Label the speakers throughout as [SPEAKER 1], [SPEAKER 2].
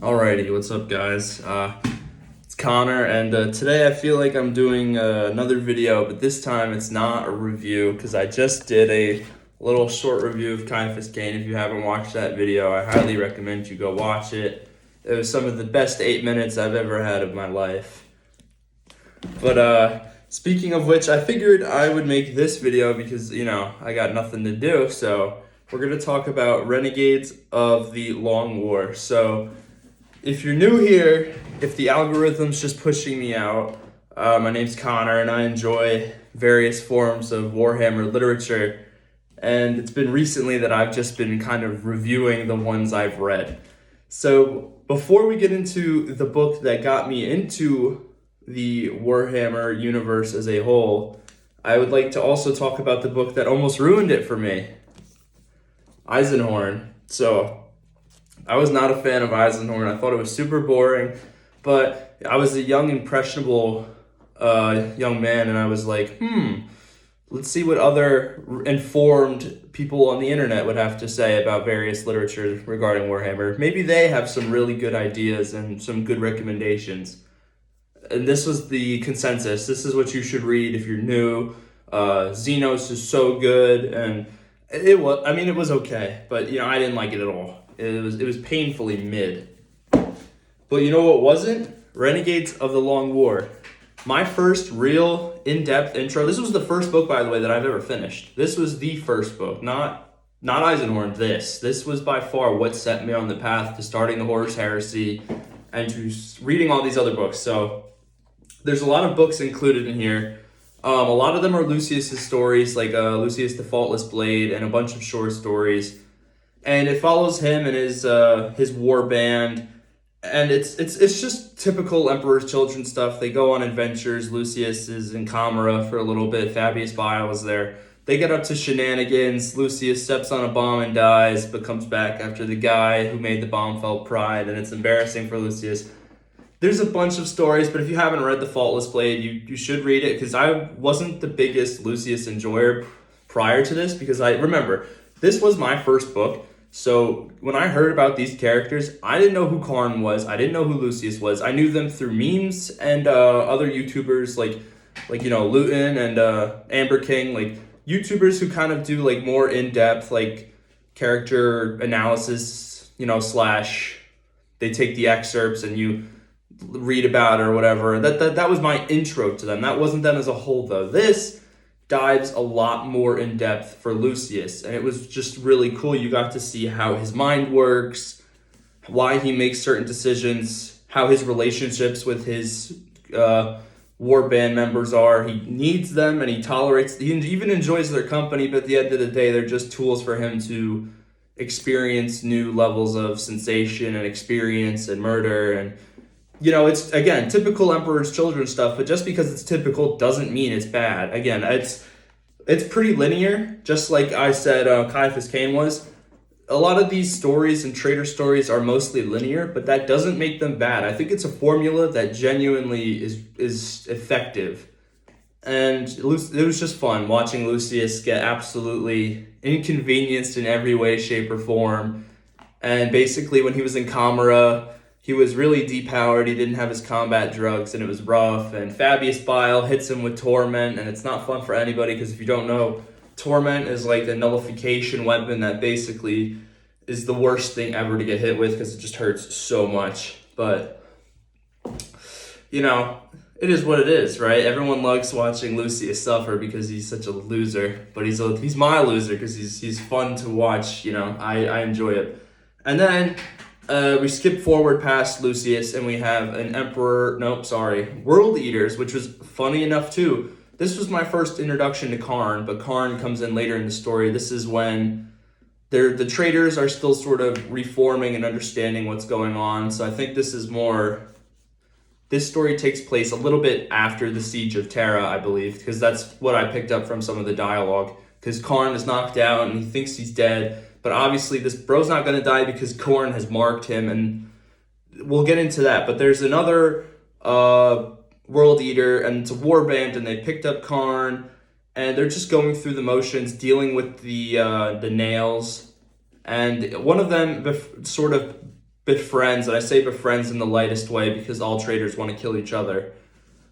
[SPEAKER 1] Alrighty, what's up guys? It's Connor, and today I feel like I'm doing another video, but this time it's not a review because I just did a little short review of Caiaphas Cain. If you haven't watched that video, I highly recommend you go watch it. It was some of the best 8 minutes I've ever had of my life. But speaking of which, I figured I would make this video because, I got nothing to do, so we're going to talk about Renegades of the Long War. So if you're new here, if the algorithm's just pushing me out, my name's Connor and I enjoy various forms of Warhammer literature. And it's been recently that I've just been kind of reviewing the ones I've read. So before we get into the book that got me into the Warhammer universe as a whole, I would like to also talk about the book that almost ruined it for me, Eisenhorn. So I was not a fan of Eisenhorn. I thought it was super boring, but I was a young, impressionable young man, and I was like, let's see what other informed people on the internet would have to say about various literature regarding Warhammer. Maybe they have some really good ideas and some good recommendations. And this was the consensus. This is what you should read if you're new. Xenos is so good, and it was okay, but I didn't like it at all. It was painfully mid. But you know what wasn't? Renegades of the Long War. My first real in-depth intro. This was the first book, by the way, that I've ever finished. This was the first book, not Eisenhorn. This was by far what set me on the path to starting the Horus Heresy and to reading all these other books. So there's a lot of books included in here. A lot of them are Lucius's stories, like Lucius the Faultless Blade and a bunch of short stories. And it follows him and his war band, and it's just typical Emperor's Children stuff. They go on adventures. Lucius is in Camera for a little bit. Fabius Bile is there. They get up to shenanigans. Lucius steps on a bomb and dies, but comes back after the guy who made the bomb felt pride, and it's embarrassing for Lucius. There's a bunch of stories, but if you haven't read The Faultless Blade, you should read it, because I wasn't the biggest Lucius enjoyer prior to this, because this was my first book. So when I heard about these characters, I didn't know who Karn was. I didn't know who Lucius was. I knew them through memes and other YouTubers like Luton and Amber King, like YouTubers who kind of do like more in-depth like character analysis, slash they take the excerpts and you read about it or whatever. That was my intro to them. That wasn't them as a whole though. This dives a lot more in depth for Lucius, and it was just really cool. You got to see how his mind works, why he makes certain decisions, how his relationships with his war band members are. He needs them and he even enjoys their company, but at the end of the day, they're just tools for him to experience new levels of sensation and experience and murder. And it's, again, typical Emperor's Children stuff, but just because it's typical doesn't mean it's bad. Again, it's pretty linear, just like I said Caiaphas Cain was. A lot of these stories and traitor stories are mostly linear, but that doesn't make them bad. I think it's a formula that genuinely is effective. And it was just fun watching Lucius get absolutely inconvenienced in every way, shape, or form. And basically when he was in Camera, he was really depowered. He didn't have his combat drugs, and it was rough. And Fabius Bile hits him with Torment, and it's not fun for anybody, because if you don't know, Torment is like a nullification weapon that basically is the worst thing ever to get hit with, because it just hurts so much. But, it is what it is, right? Everyone likes watching Lucius suffer because he's such a loser, but he's my loser because he's fun to watch. I enjoy it. And then we skip forward past Lucius and we have an World Eaters, which was funny enough too. This was my first introduction to Karn, but Karn comes in later in the story. This is when the traitors are still sort of reforming and understanding what's going on. So I think this story takes place a little bit after the Siege of Terra, I believe, because that's what I picked up from some of the dialogue. Because Karn is knocked out and he thinks he's dead. But obviously this bro's not going to die because Khorne has marked him, and we'll get into that. But there's another World Eater, and it's a warband, and they picked up Karn, and they're just going through the motions, dealing with the nails. And one of them sort of befriends, and I say befriends in the lightest way because all traitors want to kill each other.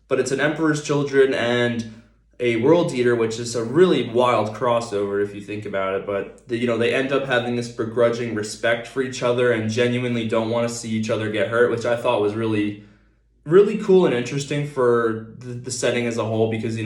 [SPEAKER 1] But it's an Emperor's Children and a World Eater, which is a really wild crossover if you think about it. But they end up having this begrudging respect for each other and genuinely don't want to see each other get hurt, which I thought was really, really cool and interesting for the setting as a whole, because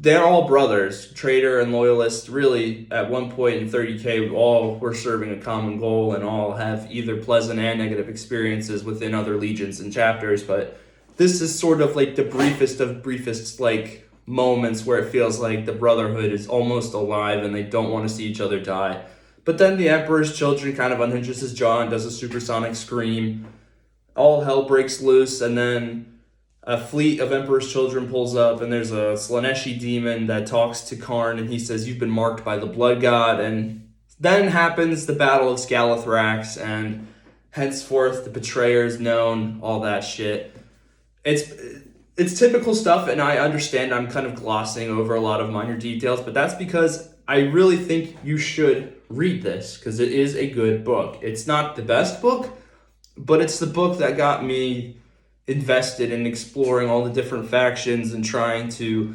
[SPEAKER 1] they're all brothers, traitor and loyalist. Really, at one point in 30K, all were serving a common goal and all have either pleasant and negative experiences within other legions and chapters. But this is sort of like the briefest of briefest like moments where it feels like the Brotherhood is almost alive and they don't want to see each other die. But then the Emperor's Children kind of unhinges his jaw and does a supersonic scream. All hell breaks loose, and then a fleet of Emperor's Children pulls up, and there's a Slaneshi demon that talks to Karn, and he says, "You've been marked by the Blood God." And then happens the Battle of Scalathrax, and henceforth the betrayer is known, all that shit. It's typical stuff, and I understand I'm kind of glossing over a lot of minor details, but that's because I really think you should read this, because it is a good book. It's not the best book, but it's the book that got me invested in exploring all the different factions and trying to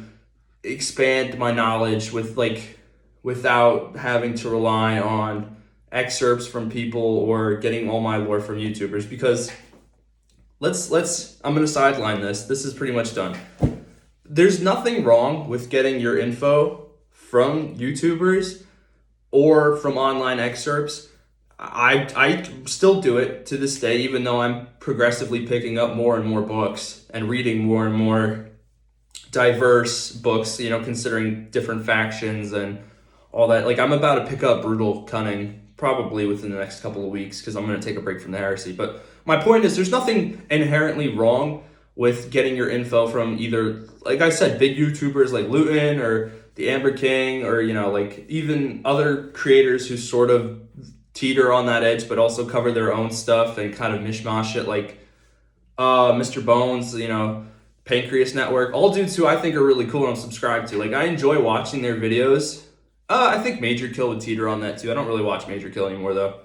[SPEAKER 1] expand my knowledge without having to rely on excerpts from people or getting all my lore from YouTubers. Because I'm going to sideline this. This is pretty much done. There's nothing wrong with getting your info from YouTubers or from online excerpts. I still do it to this day, even though I'm progressively picking up more and more books and reading more and more diverse books, considering different factions and all that. Like, I'm about to pick up Brutal Cunning probably within the next couple of weeks because I'm going to take a break from the heresy. But my point is, there's nothing inherently wrong with getting your info from either, like I said, big YouTubers like Luton or the Amber King, or, even other creators who sort of teeter on that edge, but also cover their own stuff and kind of mishmash it, like Mr. Bones, Pancreas Network, all dudes who I think are really cool and I'm subscribed to. Like, I enjoy watching their videos. I think Major Kill would teeter on that too. I don't really watch Major Kill anymore though,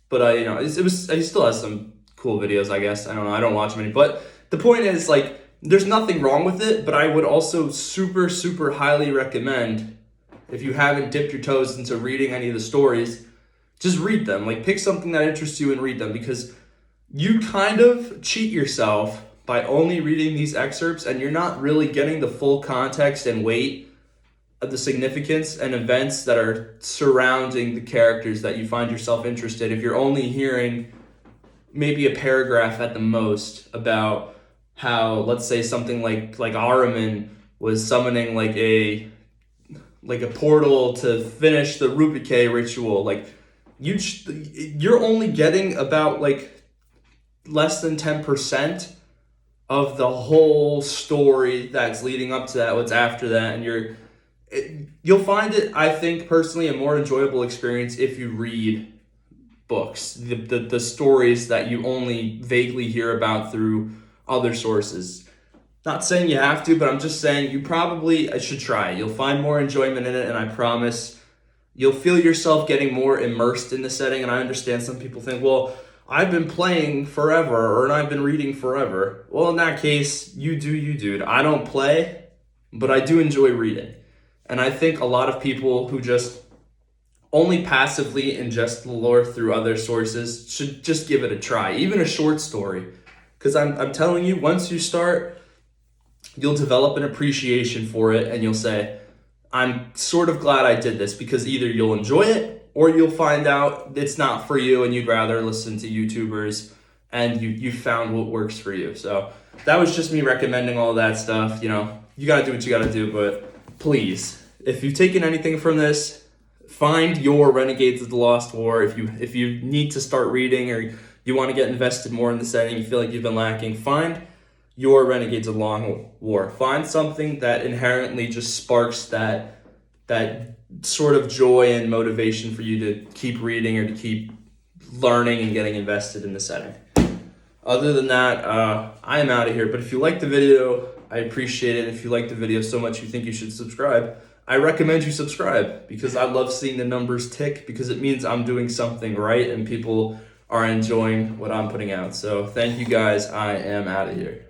[SPEAKER 1] but he still has some cool videos, I guess. I don't know. I don't watch many, but the point is, like, there's nothing wrong with it, but I would also super, super highly recommend, if you haven't dipped your toes into reading any of the stories, just read them. Like, pick something that interests you and read them, because you kind of cheat yourself by only reading these excerpts and you're not really getting the full context and weight of the significance and events that are surrounding the characters that you find yourself interested. If you're only hearing maybe a paragraph at the most about how, let's say, something like Ahriman was summoning like a portal to finish the Rupike ritual, like, you're only getting about like less than 10% of the whole story that's leading up to that, what's after that, and you'll find it, I think personally, a more enjoyable experience if you read books, the stories that you only vaguely hear about through other sources. Not saying you have to, but I'm just saying you probably should try. You'll find more enjoyment in it, and I promise you'll feel yourself getting more immersed in the setting. And I understand some people think, well, I've been playing forever, or I've been reading forever. Well, in that case, you do you, dude. I don't play, but I do enjoy reading. And I think a lot of people who just only passively ingest the lore through other sources should just give it a try, even a short story. Because I'm telling you, once you start, you'll develop an appreciation for it, and you'll say, I'm sort of glad I did this, because either you'll enjoy it or you'll find out it's not for you and you'd rather listen to YouTubers, and you found what works for you. So that was just me recommending all that stuff. You got to do what you got to do, but please, if you've taken anything from this, find your Renegades of the Lost War. If you need to start reading, or you want to get invested more in the setting, you feel like you've been lacking, find your Renegades of the Long War. Find something that inherently just sparks that sort of joy and motivation for you to keep reading or to keep learning and getting invested in the setting. Other than that, I am out of here. But if you like the video, I appreciate it. If you like the video so much you think you should subscribe, I recommend you subscribe, because I love seeing the numbers tick, because it means I'm doing something right and people are enjoying what I'm putting out. So thank you guys. I am out of here.